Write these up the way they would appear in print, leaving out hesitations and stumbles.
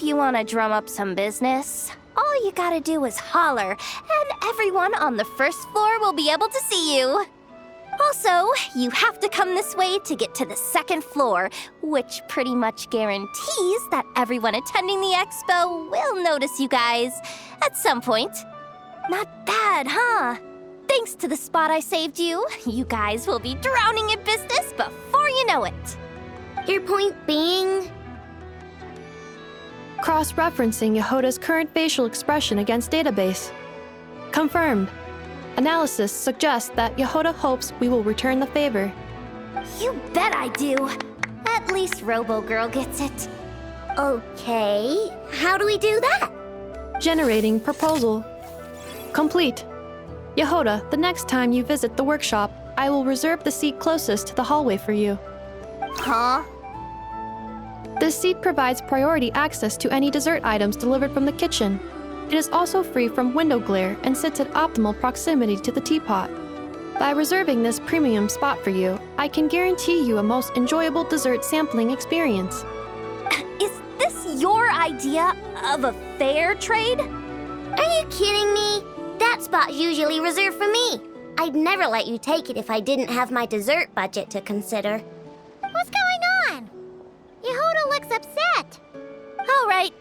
if you want to drum up some business, all you gotta do is holler, and everyone on the first floor will be able to see you. Also, you have to come this way to get to the second floor, which pretty much guarantees that everyone attending the expo will notice you guys at some point. Not bad, huh? Thanks to the spot I saved you, you guys will be drowning in business before you know it. Your point being? Cross-referencing Yehoda's current facial expression against database. Confirmed. Analysis suggests that Yehoda hopes we will return the favor. You bet I do. At least Robo-Girl gets it. Okay, how do we do that? Generating proposal. Complete. Yehoda, the next time you visit the workshop, I will reserve the seat closest to the hallway for you. Huh? This seat provides priority access to any dessert items delivered from the kitchen. It is also free from window glare and sits at optimal proximity to the teapot. By reserving this premium spot for you, I can guarantee you a most enjoyable dessert sampling experience. Is this your idea of a fair trade? Are you kidding me? That spot's usually reserved for me. I'd never let you take it if I didn't have my dessert budget to consider. What's going on? Yehoda looks upset. All right,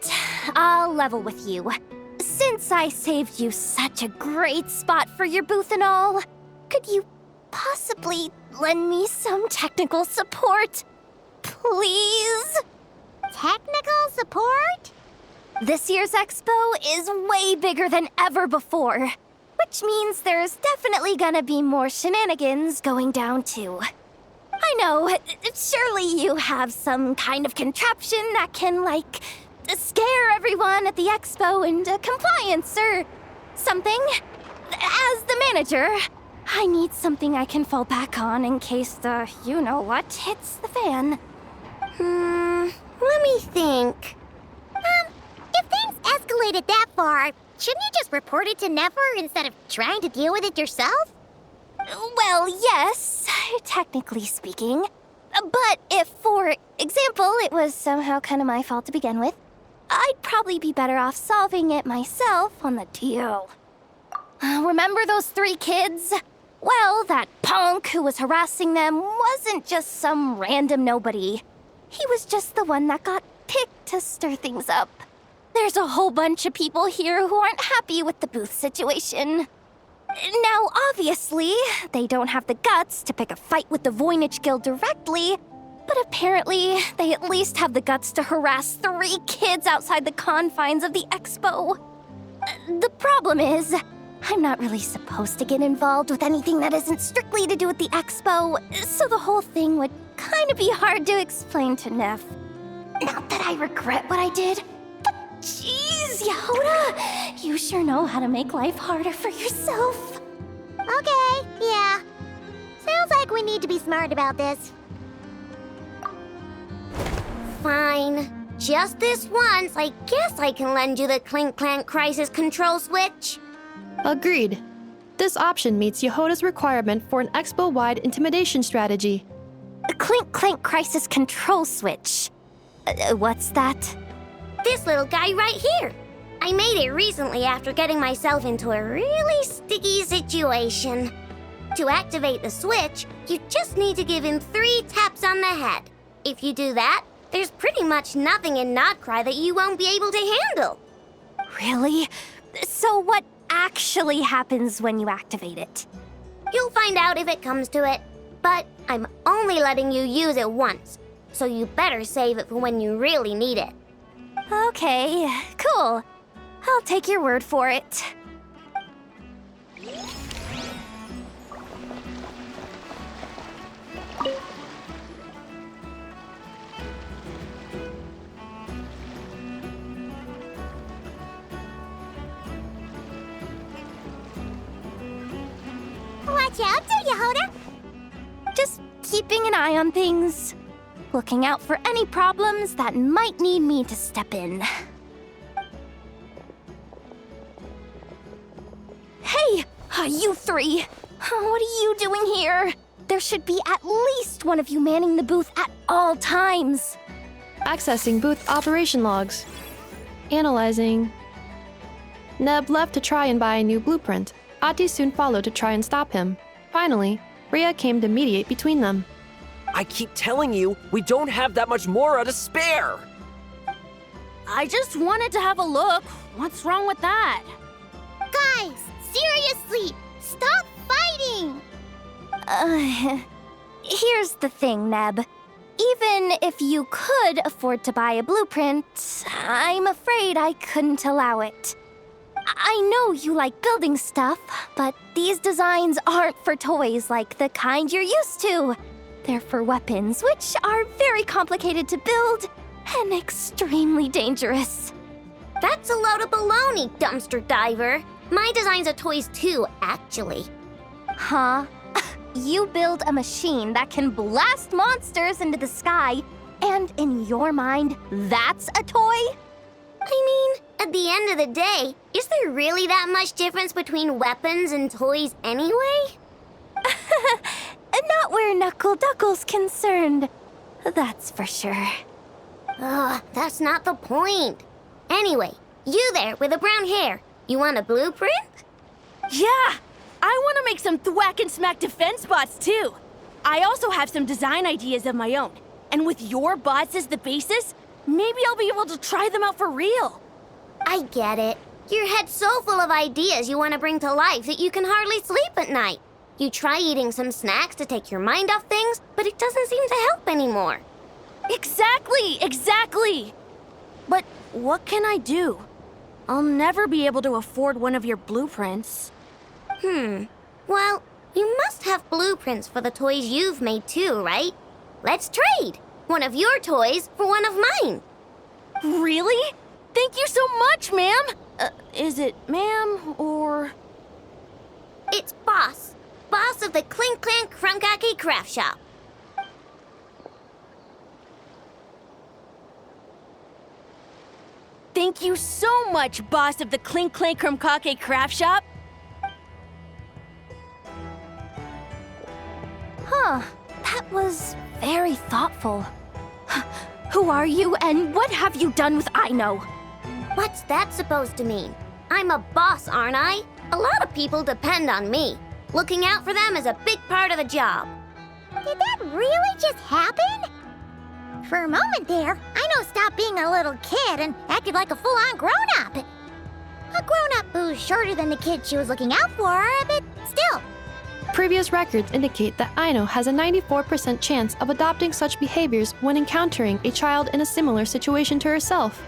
I'll level with you. Since I saved you such a great spot for your booth and all, could you possibly lend me some technical support? Please? Technical support? This year's expo is way bigger than ever before, which means there's definitely gonna be more shenanigans going down too. I know, surely you have some kind of contraption that can, like, scare everyone at the expo into compliance or something. As the manager, I need something I can fall back on in case the you-know-what hits the fan. Let me think. If things escalated that far, shouldn't you just report it to Nefer instead of trying to deal with it yourself? Well, yes, technically speaking. But if, for example, it was somehow kind of my fault to begin with, I'd probably be better off solving it myself on the DL. Remember those 3 kids? Well, that punk who was harassing them wasn't just some random nobody. He was just the one that got picked to stir things up. There's a whole bunch of people here who aren't happy with the booth situation. Now, obviously, they don't have the guts to pick a fight with the Voynich Guild directly, but apparently, they at least have the guts to harass 3 kids outside the confines of the expo. The problem is, I'm not really supposed to get involved with anything that isn't strictly to do with the expo, so the whole thing would kind of be hard to explain to Neff. Not that I regret what I did, but jeez, Yehoda, you sure know how to make life harder for yourself. Okay, yeah. Sounds like we need to be smart about this. Fine. Just this once, I guess I can lend you the Clink Clank Crisis Control Switch. Agreed. This option meets Yehoda's requirement for an expo-wide intimidation strategy. A Clink Clank Crisis Control Switch. What's that? This little guy right here. I made it recently after getting myself into a really sticky situation. To activate the switch, you just need to give him 3 taps on the head. If you do that, there's pretty much nothing in Notcry that you won't be able to handle. Really? So what actually happens when you activate it? You'll find out if it comes to it, but I'm only letting you use it once, so you better save it for when you really need it. Okay, cool. I'll take your word for it. Watch out there, Yehoda! Just keeping an eye on things. Looking out for any problems that might need me to step in. Hey, you 3! What are you doing here? There should be at least one of you manning the booth at all times. Accessing booth operation logs. Analyzing. Neb left to try and buy a new blueprint. Ati soon followed to try and stop him. Finally, Rhea came to mediate between them. I keep telling you, we don't have that much Mora to spare! I just wanted to have a look. What's wrong with that? Guys, seriously, stop fighting! Here's the thing, Neb. Even if you could afford to buy a blueprint, I'm afraid I couldn't allow it. I know you like building stuff, but these designs aren't for toys like the kind you're used to. They're for weapons, which are very complicated to build and extremely dangerous. That's a load of baloney, dumpster diver. My designs are toys too, actually. Huh? You build a machine that can blast monsters into the sky, and in your mind, that's a toy? I mean, at the end of the day, is there really that much difference between weapons and toys anyway? Not where Knuckle Duckle's concerned. That's for sure. Ugh, that's not the point. Anyway, you there with the brown hair, you want a blueprint? Yeah! I want to make some thwack and smack defense bots too. I also have some design ideas of my own. And with your bots as the basis, maybe I'll be able to try them out for real. I get it. Your head's so full of ideas you want to bring to life that you can hardly sleep at night. You try eating some snacks to take your mind off things, but it doesn't seem to help anymore. Exactly! But what can I do? I'll never be able to afford one of your blueprints. Well, you must have blueprints for the toys you've made too, right? Let's trade. One of your toys for one of mine. Really? Thank you so much, ma'am! Is it ma'am or... It's Boss. Boss of the Clink Clank Crunkaki Craft Shop. Thank you so much, boss of the Clink Clank Krumkake Craft Shop. Huh, that was very thoughtful. Who are you and what have you done with Aino? What's that supposed to mean? I'm a boss, aren't I? A lot of people depend on me. Looking out for them is a big part of the job. Did that really just happen? For a moment there, Aino stopped being a little kid and acted like a full-on grown-up. A grown-up who's shorter than the kid she was looking out for, but still. Previous records indicate that Aino has a 94% chance of adopting such behaviors when encountering a child in a similar situation to herself.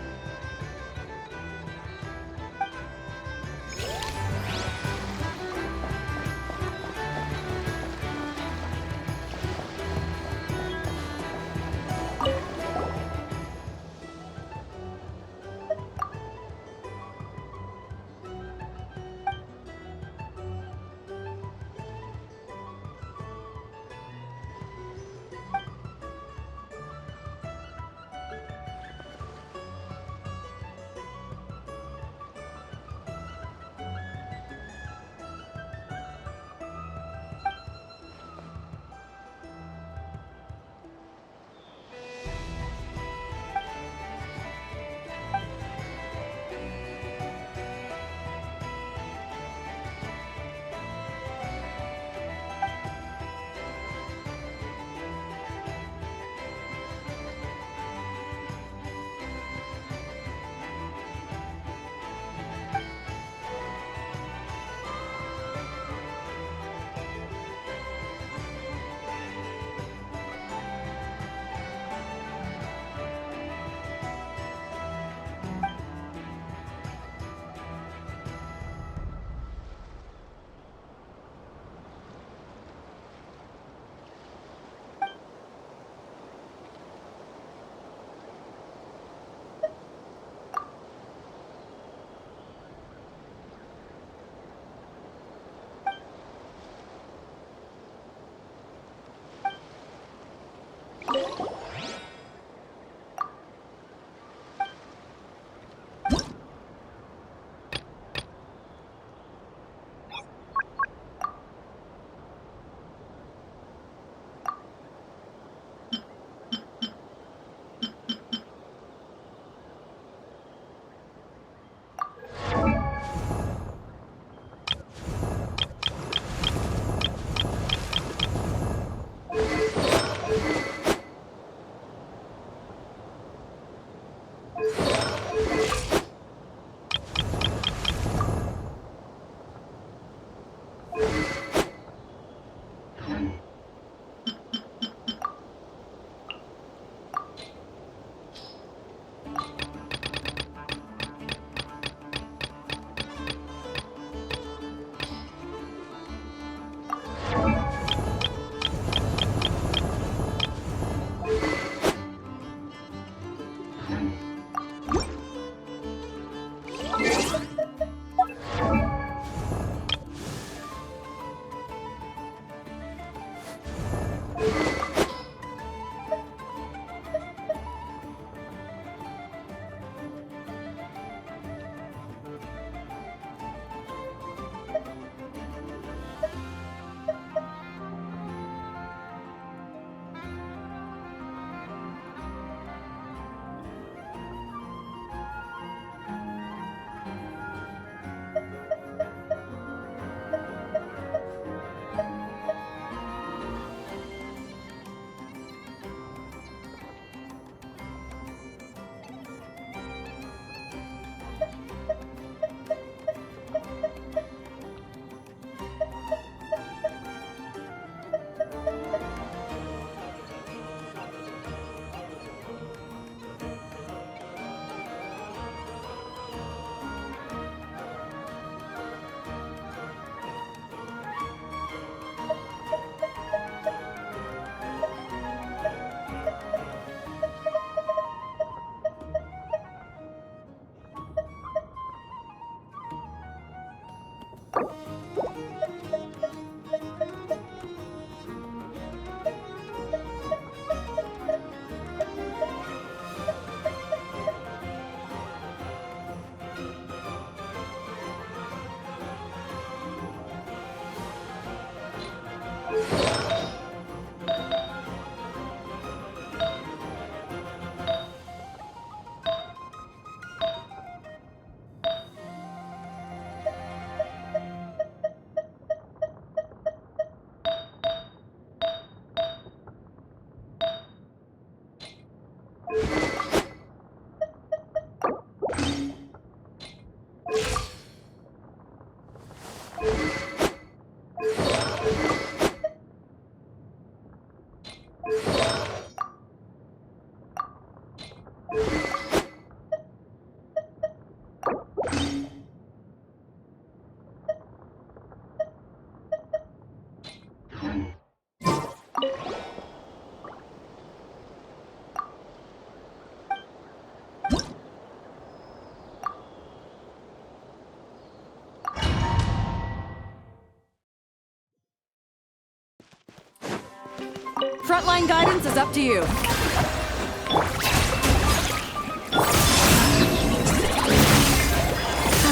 Frontline guidance is up to you. A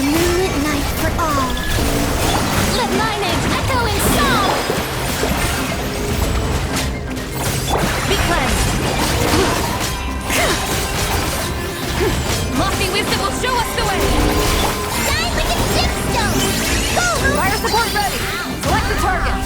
moonlit night for all. Let my name echo in song! Be cleansed. Lofty wisdom will show us the way. Shine like a gemstone! Go, Ruby! Fire support ready. Select the target.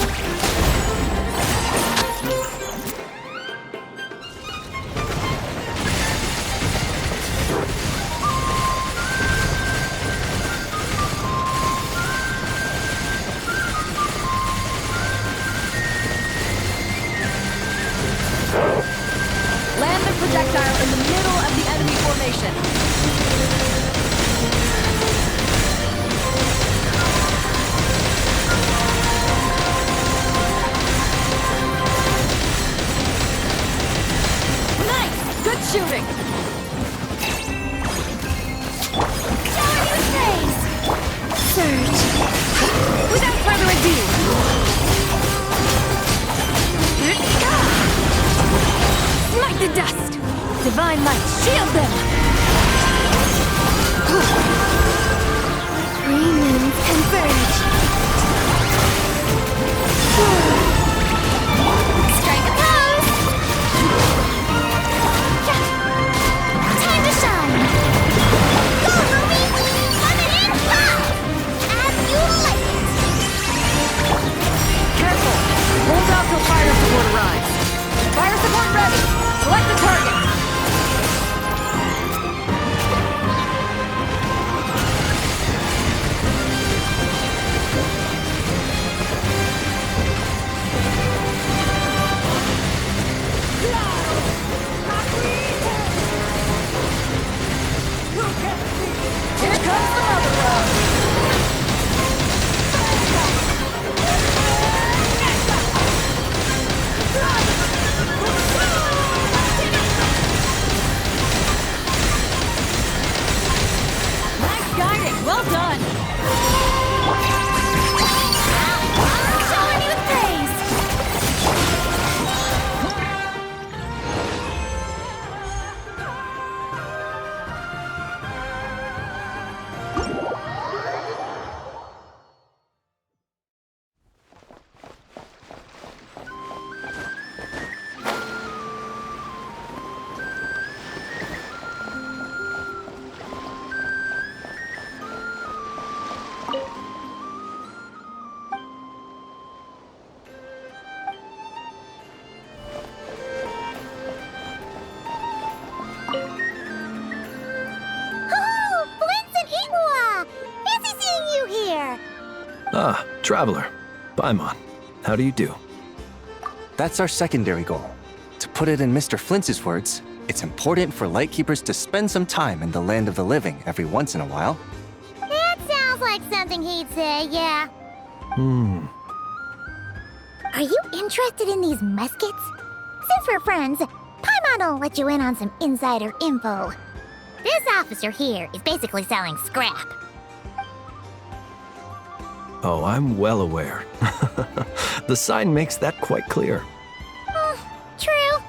Land the projectile in the middle of the enemy formation. Nice! Good shooting! Surge. Without further ado, smite the dust! Divine light, shield them! Premiums converge. Strike a pose. Time to shine. Go, Ruby! Coming in hot! As you like it. Careful! Hold out till fire support arrives. Fire support ready! Select the target! Here comes the mother run! Nice guiding! Well done! Showing you praise. Oh, Blintz and Igwa! Fancy seeing you here. Ah, Traveler. Paimon. How do you do? That's our secondary goal. To put it in Mr. Flintz's words, it's important for Lightkeepers to spend some time in the land of the living every once in a while. That sounds like something he'd say, yeah. Are you interested in these muskets? Since we're friends, Paimon will let you in on some insider info. This officer here is basically selling scrap. Oh, I'm well aware. The sign makes that quite clear. True.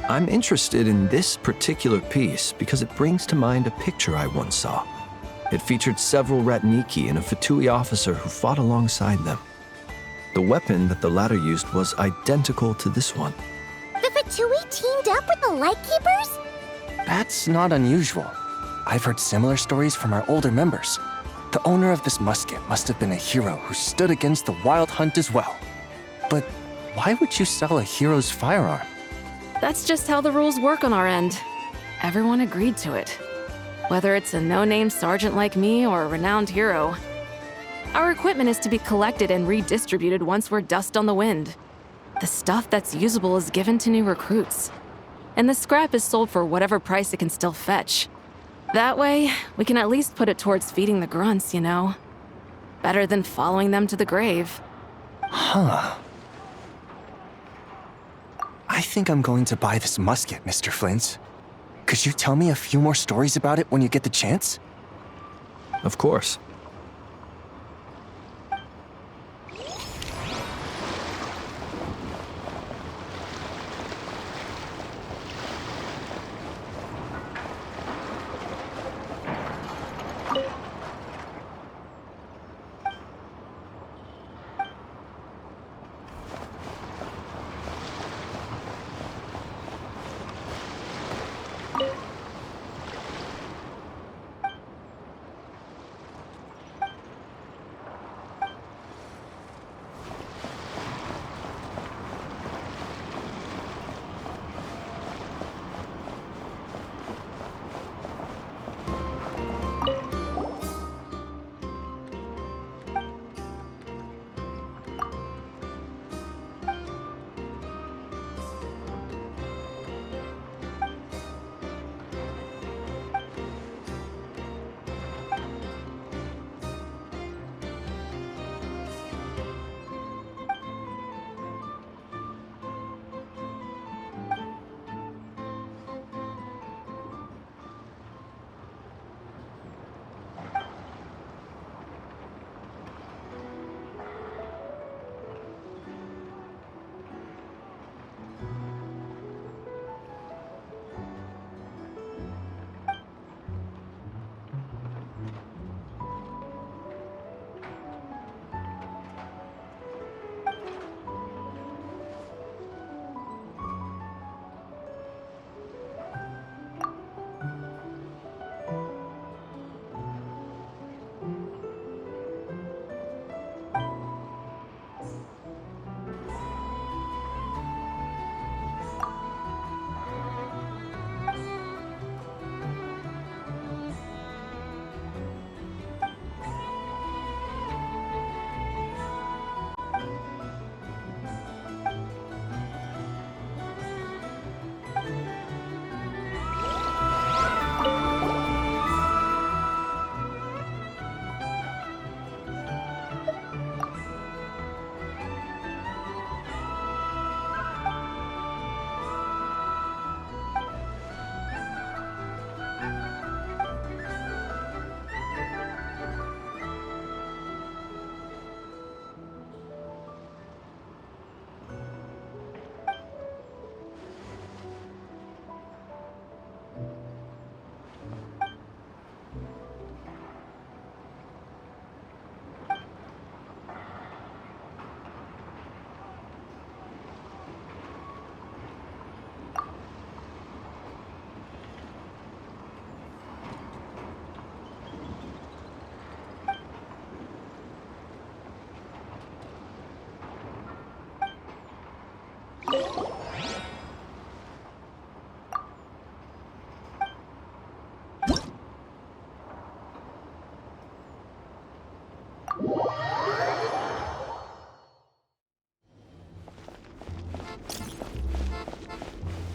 I'm interested in this particular piece because it brings to mind a picture I once saw. It featured several Ratniki and a Fatui officer who fought alongside them. The weapon that the latter used was identical to this one. The Fatui teamed up with the Lightkeepers? That's not unusual. I've heard similar stories from our older members. The owner of this musket must have been a hero who stood against the Wild Hunt as well. But why would you sell a hero's firearm? That's just how the rules work on our end. Everyone agreed to it. Whether it's a no-name sergeant like me or a renowned hero. Our equipment is to be collected and redistributed once we're dust on the wind. The stuff that's usable is given to new recruits. And the scrap is sold for whatever price it can still fetch. That way, we can at least put it towards feeding the grunts, you know? Better than following them to the grave. Huh. I think I'm going to buy this musket, Mr. Flint. Could you tell me a few more stories about it when you get the chance? Of course.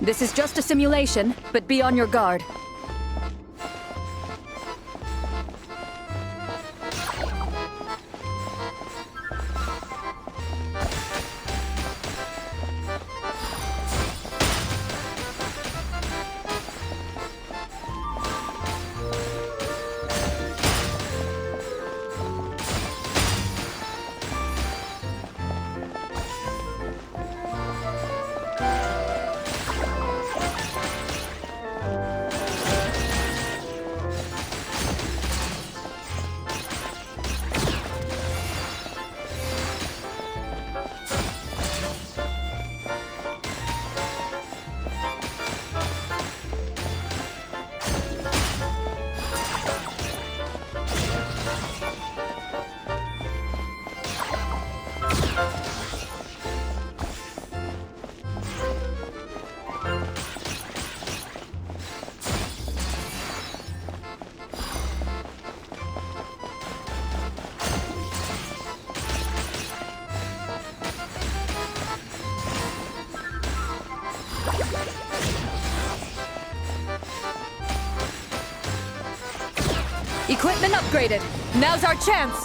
This is just a simulation, but be on your guard. Equipment upgraded. Now's our chance.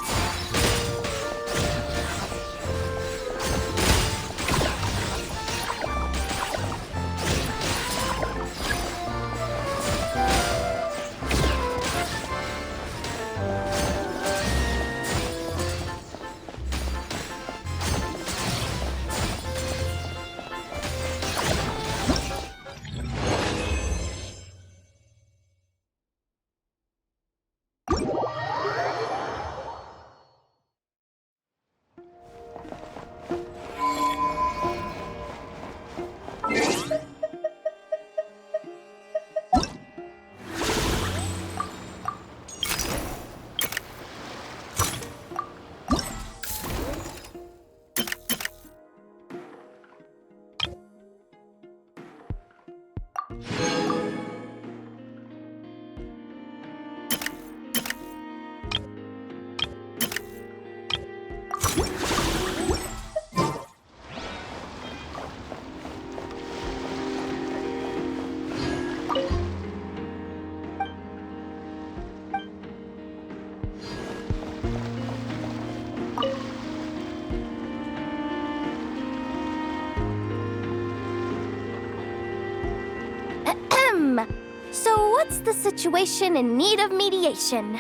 So what's the situation in need of mediation?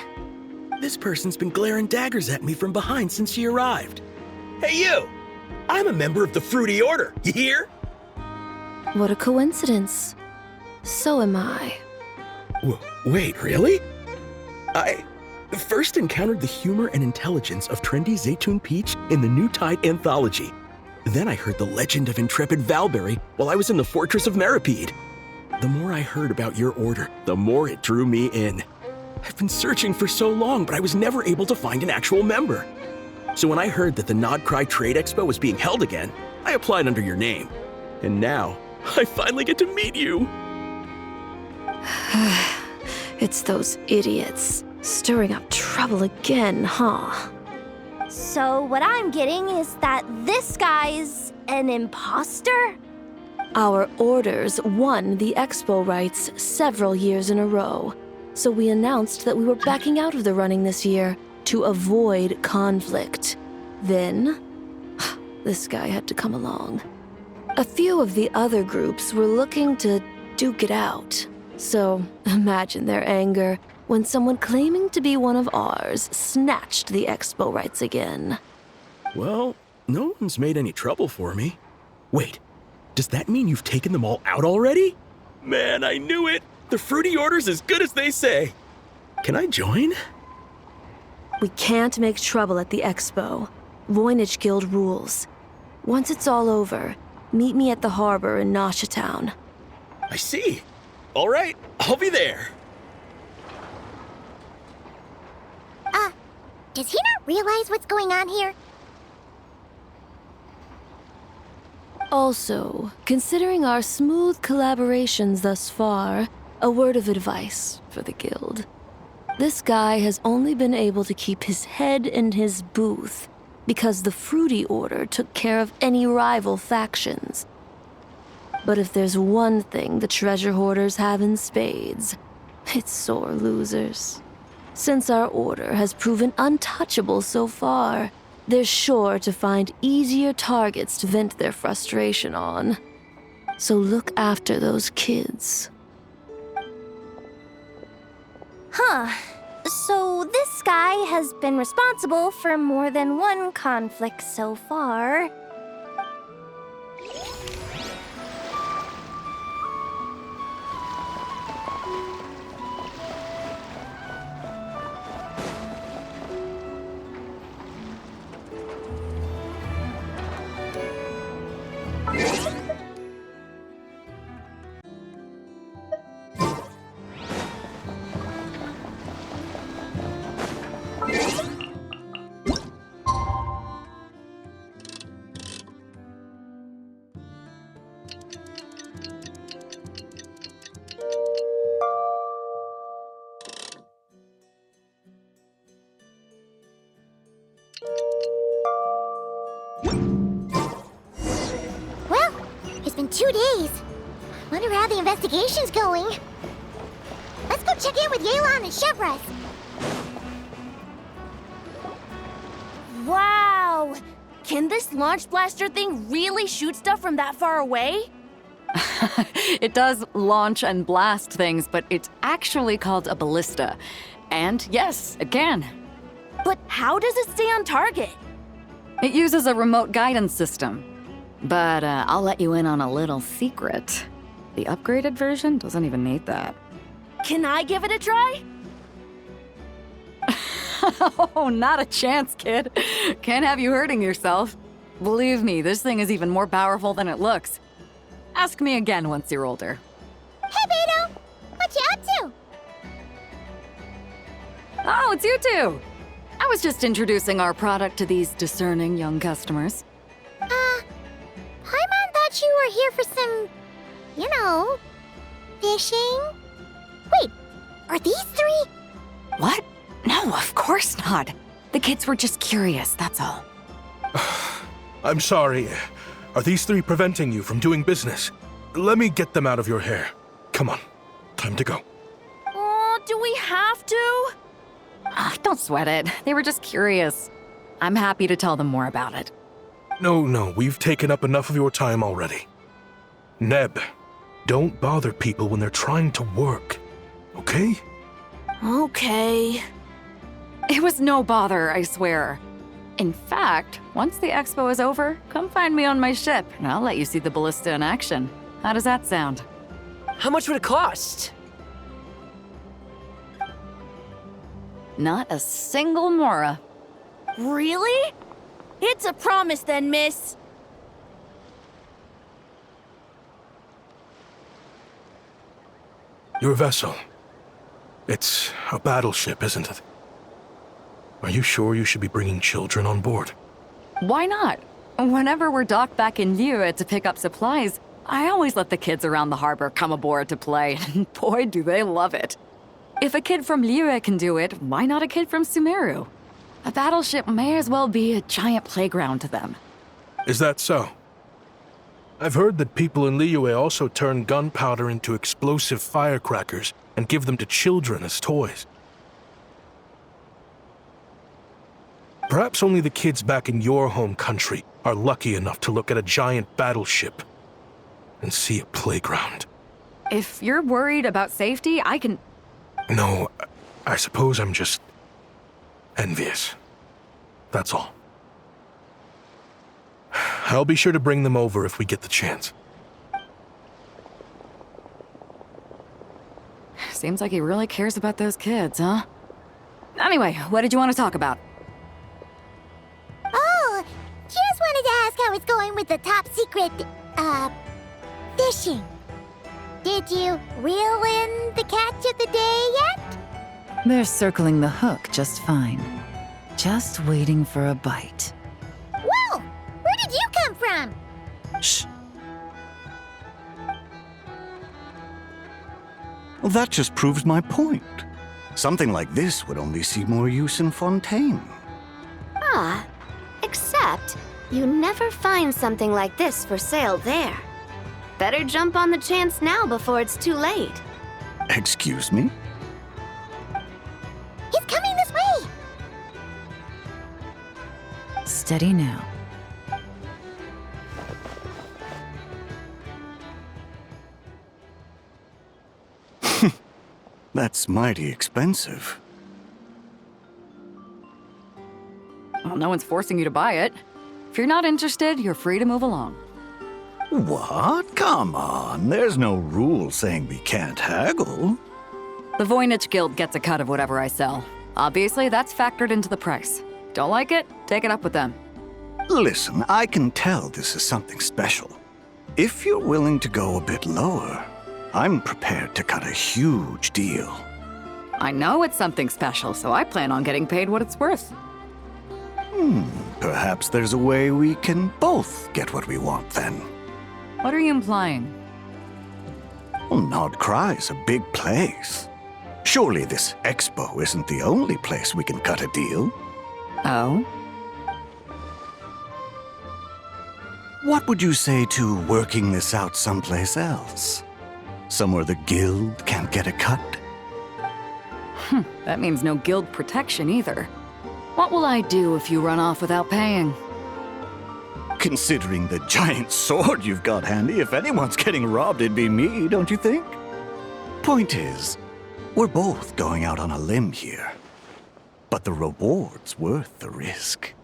This person's been glaring daggers at me from behind since she arrived. Hey, you! I'm a member of the Fruity Order, you hear? What a coincidence. So am I. Wait, really? I first encountered the humor and intelligence of trendy Zaytun Peach in the New Tide anthology. Then I heard the legend of intrepid Valberry while I was in the Fortress of Meripede. The more I heard about your order, the more it drew me in. I've been searching for so long, but I was never able to find an actual member. So when I heard that the Nodcry Trade Expo was being held again, I applied under your name. And now, I finally get to meet you. It's those idiots. Stirring up trouble again, huh? So what I'm getting is that this guy's an imposter? Our orders won the expo rights several years in a row, so we announced that we were backing out of the running this year to avoid conflict. Then, this guy had to come along. A few of the other groups were looking to duke it out, so imagine their anger when someone claiming to be one of ours snatched the expo rights again. Well, no one's made any trouble for me. Wait. Does that mean you've taken them all out already? Man, I knew it! The Fruity Order's as good as they say. Can I join? We can't make trouble at the expo. Voynich Guild rules. Once it's all over, meet me at the harbor in Nasha Town. I see. All right, I'll be there. Does he not realize what's going on here? Also, considering our smooth collaborations thus far, a word of advice for the guild. This guy has only been able to keep his head in his booth because the Fruity Order took care of any rival factions. But if there's one thing the treasure hoarders have in spades, it's sore losers. Since our order has proven untouchable so far, they're sure to find easier targets to vent their frustration on. So look after those kids. Huh. So this guy has been responsible for more than one conflict so far. Well, it's been 2 days. Wonder how the investigation's going. Let's go check in with Yelan and Chevres. Wow! Can this launch blaster thing really shoot stuff from that far away? It does launch and blast things, but it's actually called a ballista. And yes, it can. But how does it stay on target? It uses a remote guidance system. But I'll let you in on a little secret. The upgraded version doesn't even need that. Can I give it a try? Oh, not a chance, kid. Can't have you hurting yourself. Believe me, this thing is even more powerful than it looks. Ask me again once you're older. Hey, Beto! What you up to? Oh, it's you two! I was just introducing our product to these discerning young customers. Paimon thought you were here for some, fishing? Wait, are these three? What? No, of course not. The kids were just curious, that's all. I'm sorry. Are these three preventing you from doing business? Let me get them out of your hair. Come on. Time to go. Oh, do we have to? Don't sweat it. They were just curious. I'm happy to tell them more about it. No, we've taken up enough of your time already. Neb, don't bother people when they're trying to work, okay? Okay. It was no bother, I swear. In fact, once the expo is over, come find me on my ship, and I'll let you see the ballista in action. How does that sound? How much would it cost? Not a single mora. Really? It's a promise then, miss. Your vessel. It's a battleship, isn't it? Are you sure you should be bringing children on board? Why not? Whenever we're docked back in Liyue to pick up supplies, I always let the kids around the harbor come aboard to play, and boy, do they love it. If a kid from Liyue can do it, why not a kid from Sumeru? A battleship may as well be a giant playground to them. Is that so? I've heard that people in Liyue also turn gunpowder into explosive firecrackers and give them to children as toys. Perhaps only the kids back in your home country are lucky enough to look at a giant battleship and see a playground. If you're worried about safety, I can... No, I suppose I'm just envious. That's all. I'll be sure to bring them over if we get the chance. Seems like he really cares about those kids, huh? Anyway, what did you want to talk about? Oh, just wanted to ask how it's going with the top secret, fishing. Did you reel in the catch of the day yet? They're circling the hook just fine. Just waiting for a bite. Whoa! Where did you come from? Shh. Well, that just proves my point. Something like this would only see more use in Fontaine. Except you never find something like this for sale there. Better jump on the chance now before it's too late. Excuse me? He's coming this way! Steady now. That's mighty expensive. Well, no one's forcing you to buy it. If you're not interested, you're free to move along. What? Come on, there's no rule saying we can't haggle. The Voynich Guild gets a cut of whatever I sell. Obviously, that's factored into the price. Don't like it? Take it up with them. Listen, I can tell this is something special. If you're willing to go a bit lower, I'm prepared to cut a huge deal. I know it's something special, so I plan on getting paid what it's worth. Perhaps there's a way we can both get what we want then. What are you implying? Well, Nod Cry's a big place. Surely this expo isn't the only place we can cut a deal. Oh? What would you say to working this out someplace else? Somewhere the guild can't get a cut? That means no guild protection either. What will I do if you run off without paying? Considering the giant sword you've got handy, if anyone's getting robbed, it'd be me, don't you think? Point is, we're both going out on a limb here. But the reward's worth the risk.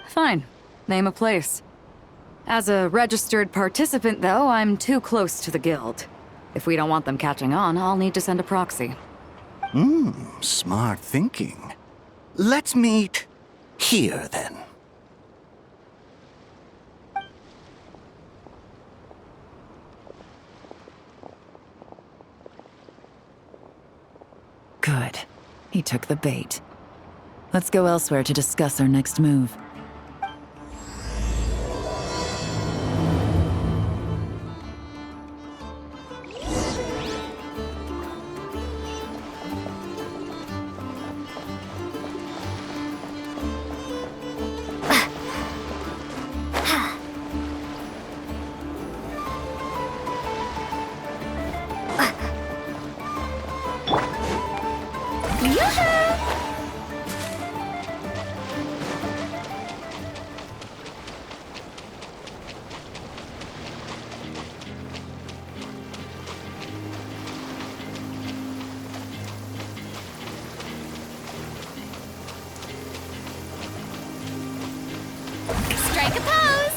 Fine. Name a place. As a registered participant, though, I'm too close to the guild. If we don't want them catching on, I'll need to send a proxy. Smart thinking. Let's meet here, then. Good. He took the bait. Let's go elsewhere to discuss our next move. Strike a pose!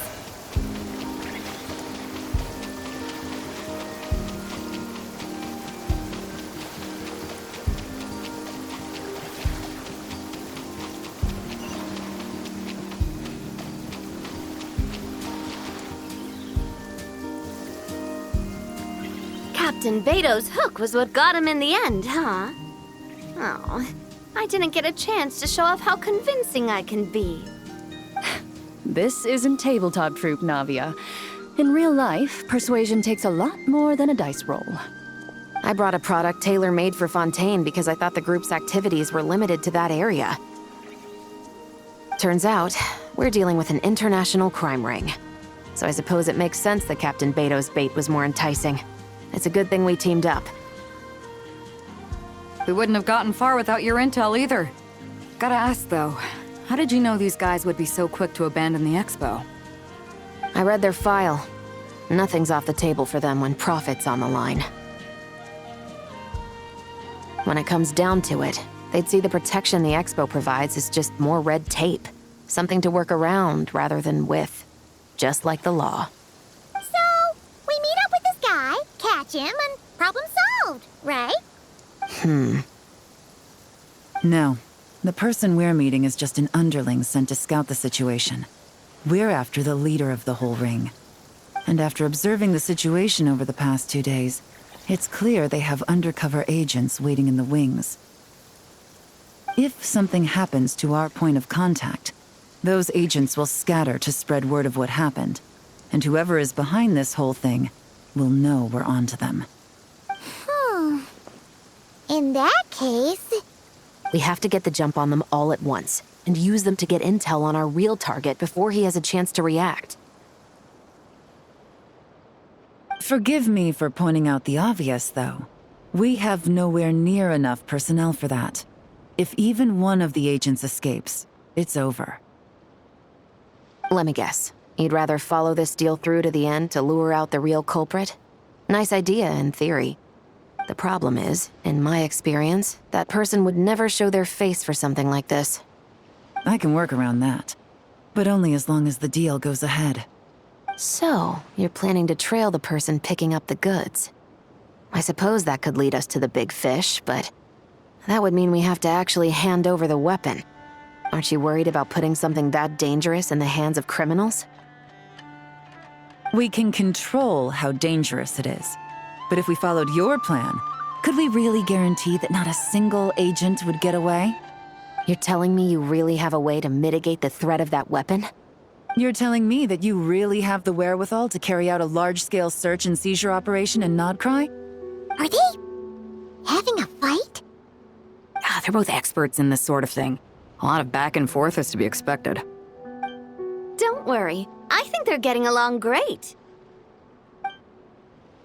Captain Beto's hook was what got him in the end, huh? Oh, I didn't get a chance to show off how convincing I can be. This isn't tabletop troop, Navia. In real life, persuasion takes a lot more than a dice roll. I brought a product tailor-made for Fontaine because I thought the group's activities were limited to that area. Turns out, we're dealing with an international crime ring. So I suppose it makes sense that Captain Beto's bait was more enticing. It's a good thing we teamed up. We wouldn't have gotten far without your intel either. Gotta ask, though, how did you know these guys would be so quick to abandon the expo? I read their file. Nothing's off the table for them when profit's on the line. When it comes down to it, they'd see the protection the expo provides as just more red tape. Something to work around rather than with. Just like the law. So, we meet up with this guy, catch him, and problem solved, right? No. The person we're meeting is just an underling sent to scout the situation. We're after the leader of the whole ring. And after observing the situation over the past 2 days, it's clear they have undercover agents waiting in the wings. If something happens to our point of contact, those agents will scatter to spread word of what happened, and whoever is behind this whole thing will know we're onto them. In that case... We have to get the jump on them all at once, and use them to get intel on our real target before he has a chance to react. Forgive me for pointing out the obvious, though. We have nowhere near enough personnel for that. If even one of the agents escapes, it's over. Let me guess. You'd rather follow this deal through to the end to lure out the real culprit? Nice idea, in theory. The problem is, in my experience, that person would never show their face for something like this. I can work around that. But only as long as the deal goes ahead. So, you're planning to trail the person picking up the goods. I suppose that could lead us to the big fish, but that would mean we have to actually hand over the weapon. Aren't you worried about putting something that dangerous in the hands of criminals? We can control how dangerous it is. But if we followed your plan, could we really guarantee that not a single agent would get away? You're telling me you really have a way to mitigate the threat of that weapon? You're telling me that you really have the wherewithal to carry out a large-scale search and seizure operation in Nodcry? Are they having a fight? They're both experts in this sort of thing. A lot of back and forth is to be expected. Don't worry. I think they're getting along great.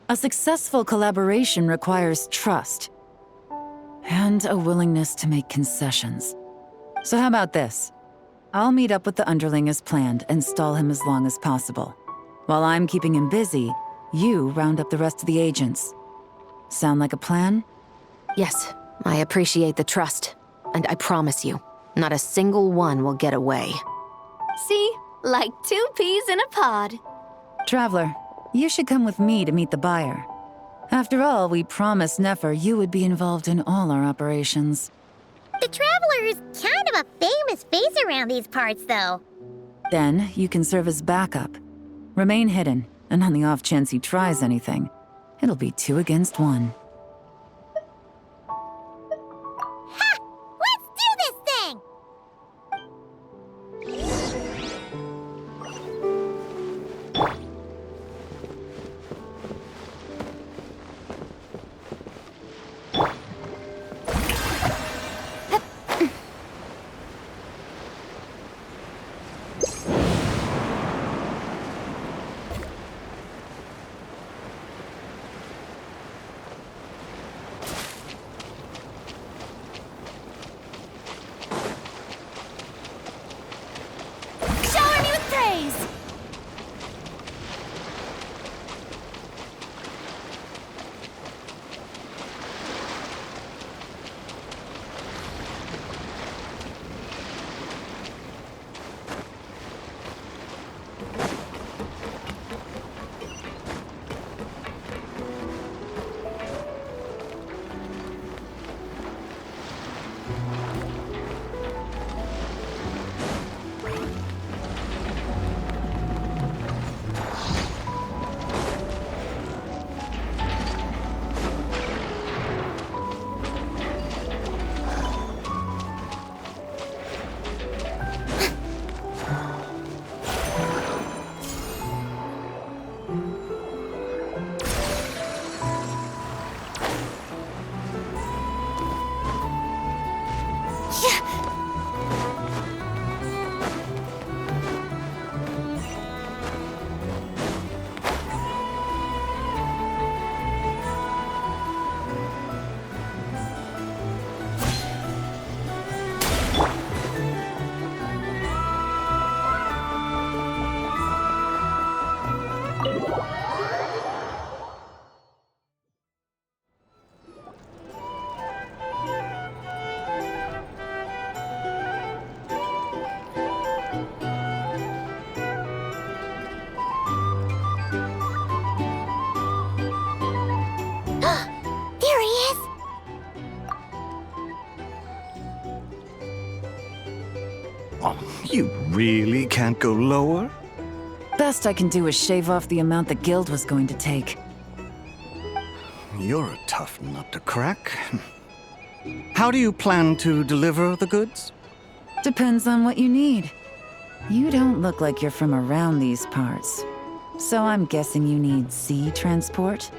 A successful collaboration requires trust. And a willingness to make concessions. So how about this? I'll meet up with the underling as planned and stall him as long as possible. While I'm keeping him busy, you round up the rest of the agents. Sound like a plan? Yes, I appreciate the trust. And I promise you, not a single one will get away. See? Like 2 peas in a pod. Traveler, you should come with me to meet the buyer. After all, we promised Nefer you would be involved in all our operations. The Traveler is kind of a famous face around these parts, though. Then you can serve as backup. Remain hidden, and on the off chance he tries anything, it'll be 2 against 1. Ha! Let's do this thing! Shower me with praise! There he is! Oh, you really can't go lower? Best I can do is shave off the amount the guild was going to take. You're a tough nut to crack. How do you plan to deliver the goods? Depends on what you need. You don't look like you're from around these parts. So I'm guessing you need sea transport?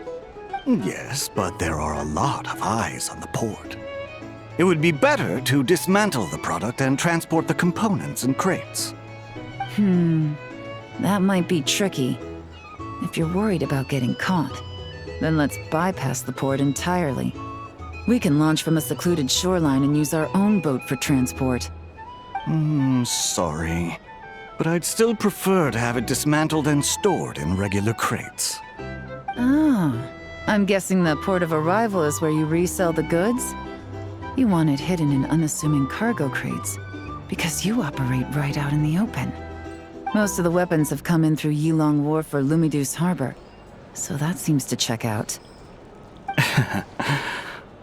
Yes, but there are a lot of eyes on the port. It would be better to dismantle the product and transport the components in crates. That might be tricky. If you're worried about getting caught, then let's bypass the port entirely. We can launch from a secluded shoreline and use our own boat for transport. Sorry. But I'd still prefer to have it dismantled and stored in regular crates. Ah, I'm guessing the port of arrival is where you resell the goods? You want it hidden in unassuming cargo crates, because you operate right out in the open. Most of the weapons have come in through Yilong Wharf or Lumiduce Harbor, so that seems to check out.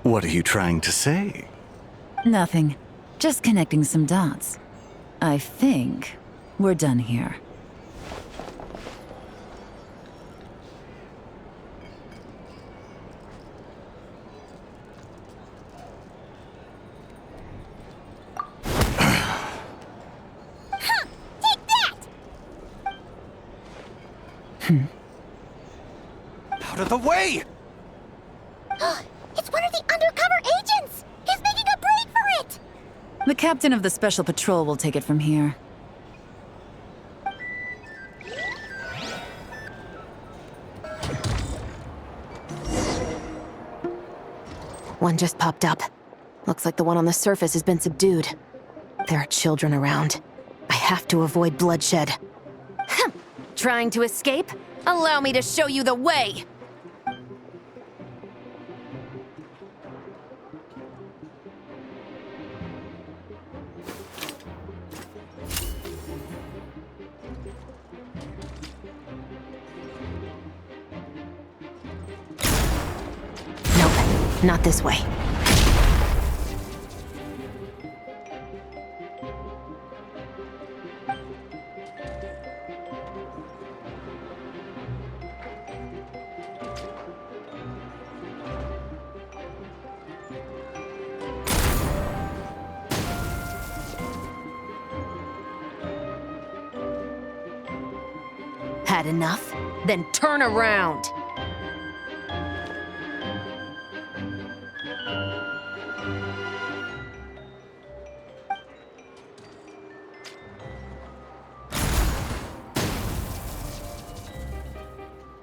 What are you trying to say? Nothing. Just connecting some dots. I think we're done here. Take that! Out of the way! It's one of the undercover agents! He's making a break for it! The captain of the Special Patrol will take it from here. One just popped up. Looks like the one on the surface has been subdued. There are children around. I have to avoid bloodshed. Trying to escape? Allow me to show you the way! Nope, not this way. Had enough? Then turn around!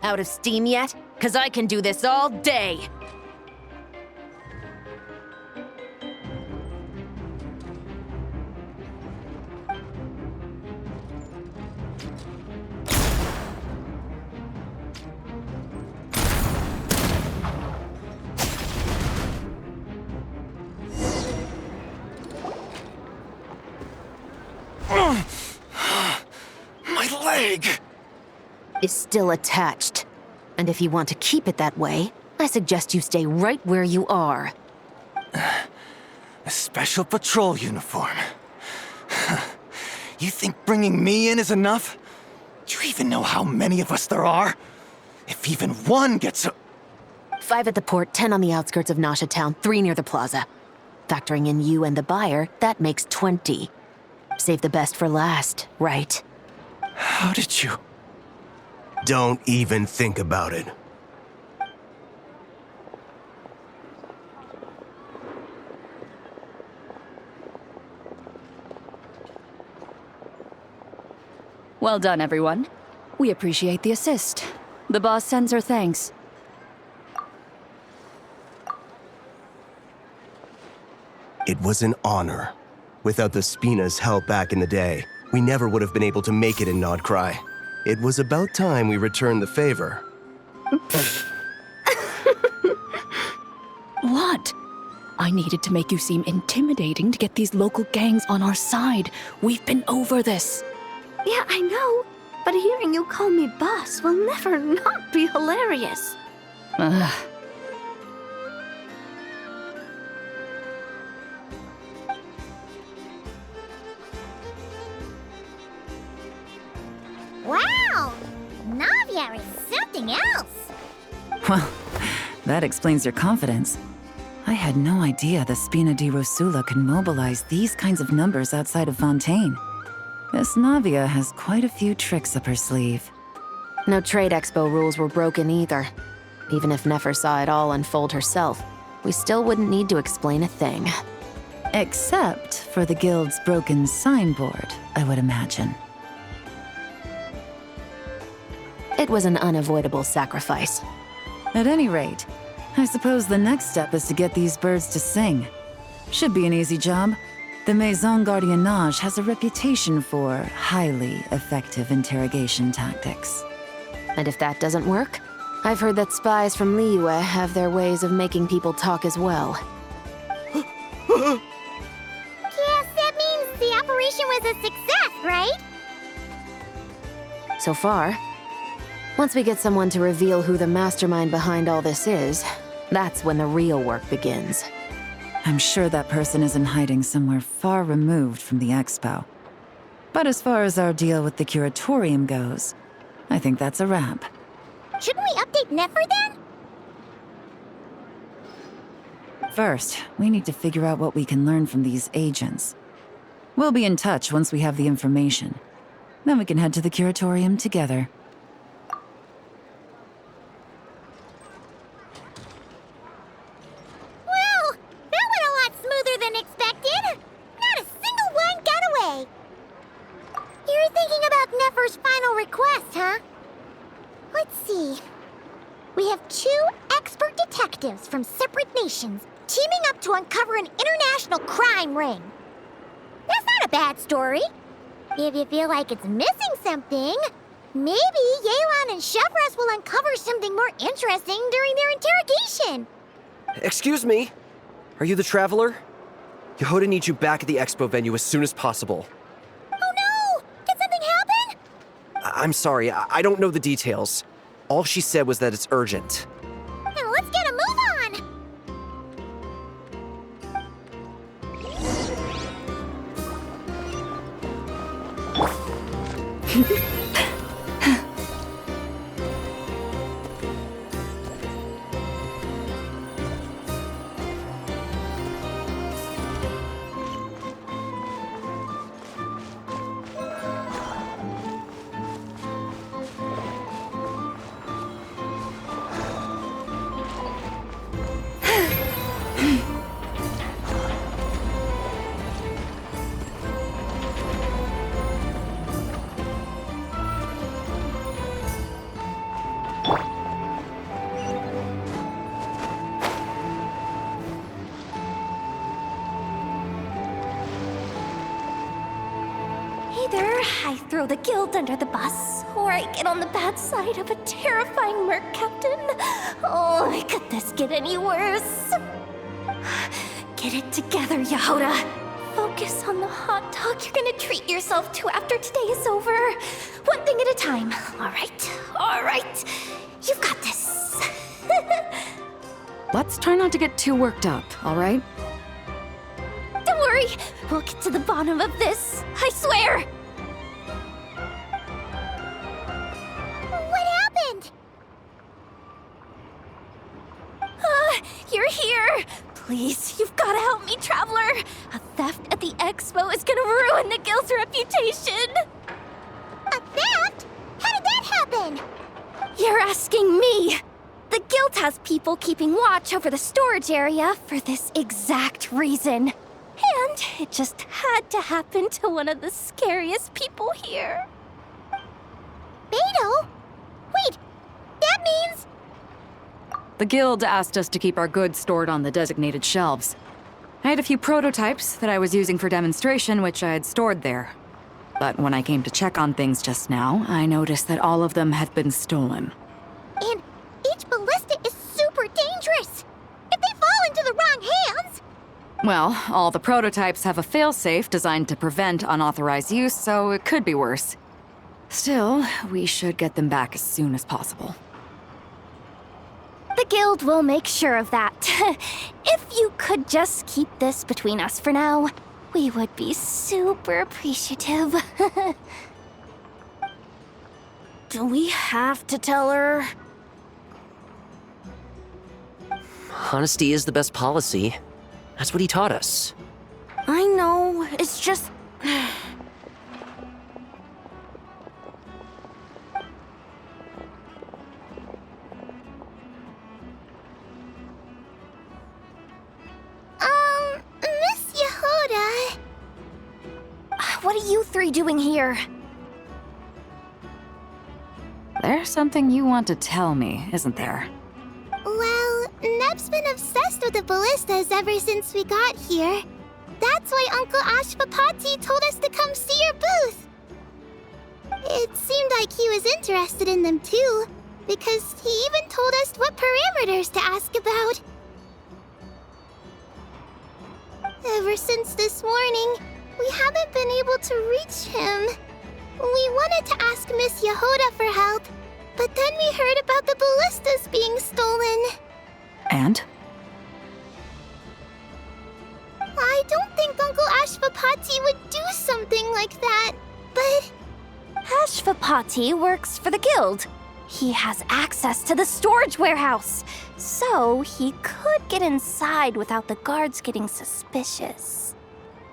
Out of steam yet? 'Cause I can do this all day! My leg! Is still attached. And if you want to keep it that way, I suggest you stay right where you are. A special patrol uniform. You think bringing me in is enough? Do you even know how many of us there are? If even one gets a... 5 at the port, 10 on the outskirts of Nasha Town, 3 near the plaza. Factoring in you and the buyer, that makes 20. Save the best for last, right? How did you... Don't even think about it. Well done, everyone. We appreciate the assist. The boss sends her thanks. It was an honor. Without the Spina's help back in the day, we never would have been able to make it in Nodcry. It was about time we returned the favor. What? I needed to make you seem intimidating to get these local gangs on our side. We've been over this. Yeah, I know. But hearing you call me boss will never not be hilarious. Ugh. Wow! Navia is something else! Well, that explains your confidence. I had no idea the Spina di Rosula can mobilize these kinds of numbers outside of Fontaine. This Navia has quite a few tricks up her sleeve. No trade expo rules were broken either. Even if Nefer saw it all unfold herself, we still wouldn't need to explain a thing. Except for the guild's broken signboard, I would imagine. It was an unavoidable sacrifice. At any rate, I suppose the next step is to get these birds to sing. Should be an easy job. The Maison Gardiennage has a reputation for highly effective interrogation tactics. And if that doesn't work, I've heard that spies from Liyue have their ways of making people talk as well. Yes, that means the operation was a success, right? So far. Once we get someone to reveal who the mastermind behind all this is, that's when the real work begins. I'm sure that person is in hiding somewhere far removed from the expo. But as far as our deal with the curatorium goes, I think that's a wrap. Shouldn't we update Nefer then? First, we need to figure out what we can learn from these agents. We'll be in touch once we have the information. Then we can head to the curatorium together. Well, that went a lot smoother than expected. Not a single one got away. You're thinking about Nefer's final request, huh? Let's see. We have 2 expert detectives from separate nations teaming up to uncover an international crime ring. That's not a bad story. If you feel like it's missing something, maybe Yelan and Chevres will uncover something more interesting during their interrogation. Excuse me? Are you the traveler? Yehoda needs you back at the expo venue as soon as possible. Oh no! Did something happen? I'm sorry, I don't know the details. All she said was that it's urgent. Now let's get a move on! Either I throw the guild under the bus, or I get on the bad side of a terrifying merc captain. Oh, could this get any worse? Get it together, Yehoda. Focus on the hot dog you're gonna treat yourself to after today is over. One thing at a time. All right. You've got this. Let's try not to get too worked up, all right? Don't worry, we'll get to the bottom of this. I swear. What happened? You're here. Please, you've got to help me, Traveler. A theft at the expo is gonna ruin the guild's reputation. A theft? How did that happen? You're asking me. The guild has people keeping watch over the storage area for this exact reason. And it just had to happen to one of the scariest people here. Beto? Wait, that means... The guild asked us to keep our goods stored on the designated shelves. I had a few prototypes that I was using for demonstration, which I had stored there. But when I came to check on things just now, I noticed that all of them had been stolen. And each ballista is super dangerous. If they fall into the wrong hands... Well, all the prototypes have a failsafe designed to prevent unauthorized use, so it could be worse. Still, we should get them back as soon as possible. The guild will make sure of that. If you could just keep this between us for now, we would be super appreciative. Do we have to tell her? Honesty is the best policy. That's what he taught us. I know, it's just... Miss Yehoda... What are you three doing here? There's something you want to tell me, isn't there? Well, Neb's been obsessed with the ballistas ever since we got here. That's why Uncle Ashvapati told us to come see your booth. It seemed like he was interested in them too, because he even told us what parameters to ask about. Ever since this morning, we haven't been able to reach him. We wanted to ask Miss Yehoda for help, but then we heard about the ballistas being stolen. And? I don't think Uncle Ashvapati would do something like that, but... Ashvapati works for the guild. He has access to the storage warehouse, so he could get inside without the guards getting suspicious.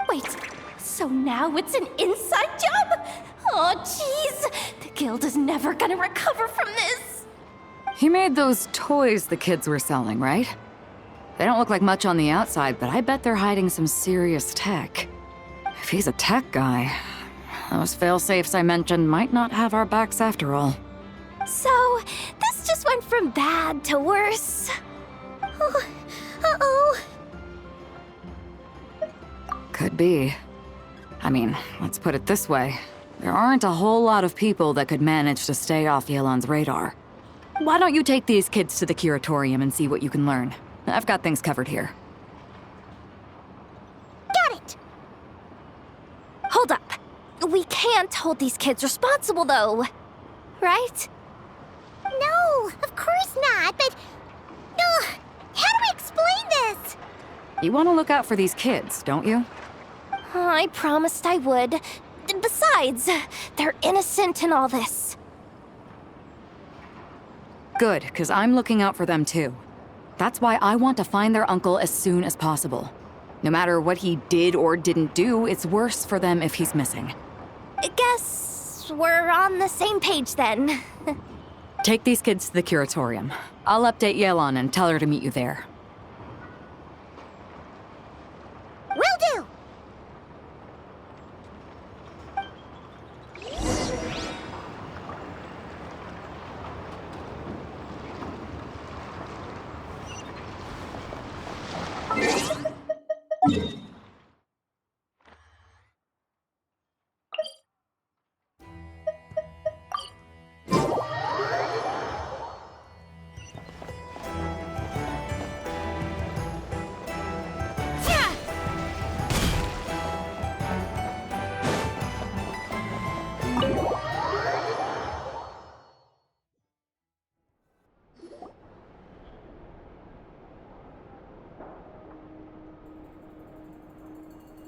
Wait, so now it's an inside job? Oh, jeez! The guild is never gonna recover from this! He made those toys the kids were selling, right? They don't look like much on the outside, but I bet they're hiding some serious tech. If he's a tech guy, those fail-safes I mentioned might not have our backs after all. So, this just went from bad to worse. Oh, uh-oh. Could be. I mean, let's put it this way. There aren't a whole lot of people that could manage to stay off Yelan's radar. Why don't you take these kids to the curatorium and see what you can learn? I've got things covered here. Got it! Hold up. We can't hold these kids responsible, though. Right? No, of course not, but... how do we explain this? You want to look out for these kids, don't you? I promised I would. Besides, they're innocent in all this. Good, because I'm looking out for them too. That's why I want to find their uncle as soon as possible. No matter what he did or didn't do, it's worse for them if he's missing. Guess we're on the same page then. Take these kids to the curatorium. I'll update Yelan and tell her to meet you there. Will do!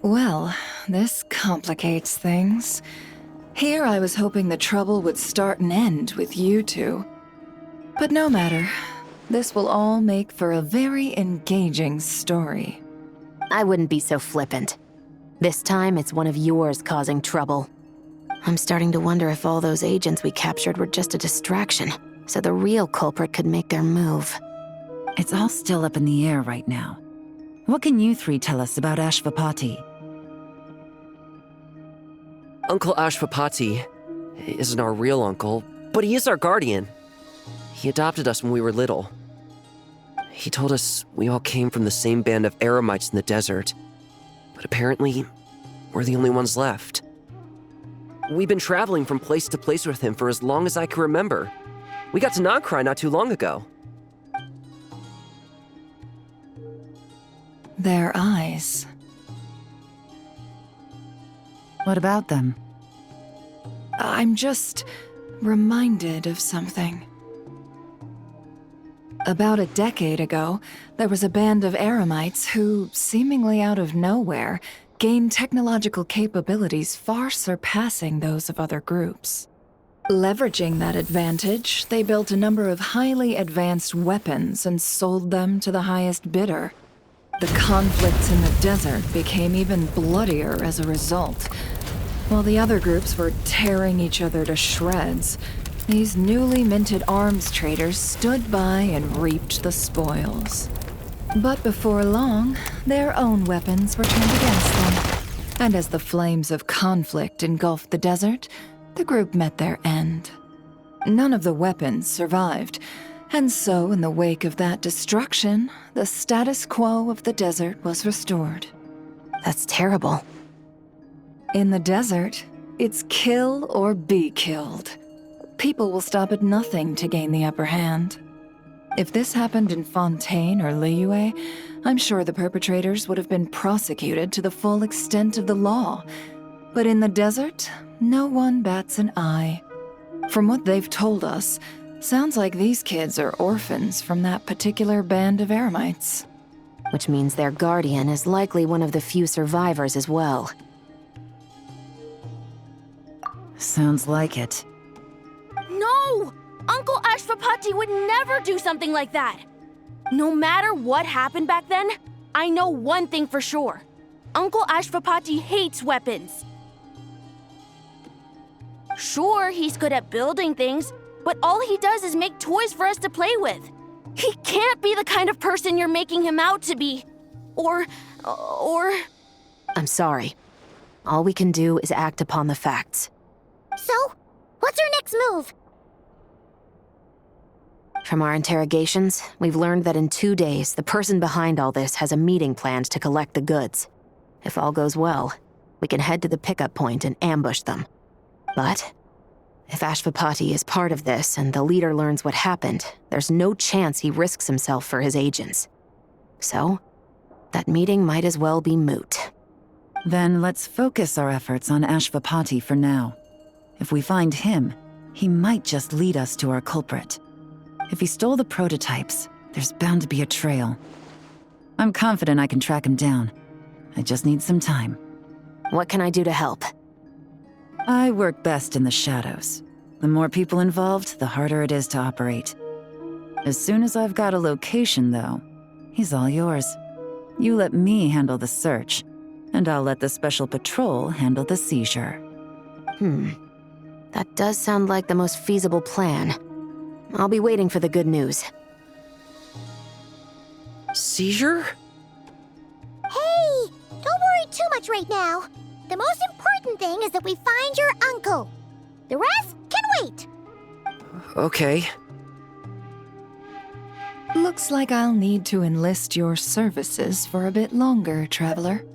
Well, this complicates things. Here I was hoping the trouble would start and end with you two. But no matter. This will all make for a very engaging story. I wouldn't be so flippant. This time, it's one of yours causing trouble. I'm starting to wonder if all those agents we captured were just a distraction, so the real culprit could make their move. It's all still up in the air right now. What can you three tell us about Ashvapati? Uncle Ashvapati isn't our real uncle, but he is our guardian. He adopted us when we were little. He told us we all came from the same band of eremites in the desert, but apparently, we're the only ones left. We've been traveling from place to place with him for as long as I can remember. We got to Nagcry not too long ago. Their eyes. What about them? I'm just reminded of something. About a decade ago, there was a band of eremites who, seemingly out of nowhere, gained technological capabilities far surpassing those of other groups. Leveraging that advantage, they built a number of highly advanced weapons and sold them to the highest bidder. The conflicts in the desert became even bloodier as a result. While the other groups were tearing each other to shreds, these newly minted arms traders stood by and reaped the spoils. But before long, their own weapons were turned against them. And as the flames of conflict engulfed the desert, the group met their end. None of the weapons survived, and so in the wake of that destruction, the status quo of the desert was restored. That's terrible. In the desert, it's kill or be killed. People will stop at nothing to gain the upper hand. If this happened in Fontaine or Liyue, I'm sure the perpetrators would have been prosecuted to the full extent of the law. But in the desert, no one bats an eye. From what they've told us, sounds like these kids are orphans from that particular band of eremites. Which means their guardian is likely one of the few survivors as well. Sounds like it. No! Uncle Ashvapati would never do something like that! No matter what happened back then, I know one thing for sure. Uncle Ashvapati hates weapons. Sure, he's good at building things, but all he does is make toys for us to play with. He can't be the kind of person you're making him out to be. Or... I'm sorry. All we can do is act upon the facts. So, what's our next move? From our interrogations, we've learned that in 2 days, the person behind all this has a meeting planned to collect the goods. If all goes well, We can head to the pickup point and ambush them. But if Ashvapati is part of this and the leader learns what happened, there's no chance he risks himself for his agents. So, that meeting might as well be moot. Then let's focus our efforts on Ashvapati for now. If we find him, he might just lead us to our culprit. If he stole the prototypes, there's bound to be a trail. I'm confident I can track him down. I just need some time. What can I do to help? I work best in the shadows. The more people involved, the harder it is to operate. As soon as I've got a location, though, he's all yours. You let me handle the search, and I'll let the special patrol handle the seizure. That does sound like the most feasible plan. I'll be waiting for the good news. Seizure? Hey, don't worry too much right now. The most important thing is that we find your uncle. The rest can wait. Okay. Looks like I'll need to enlist your services for a bit longer, Traveler.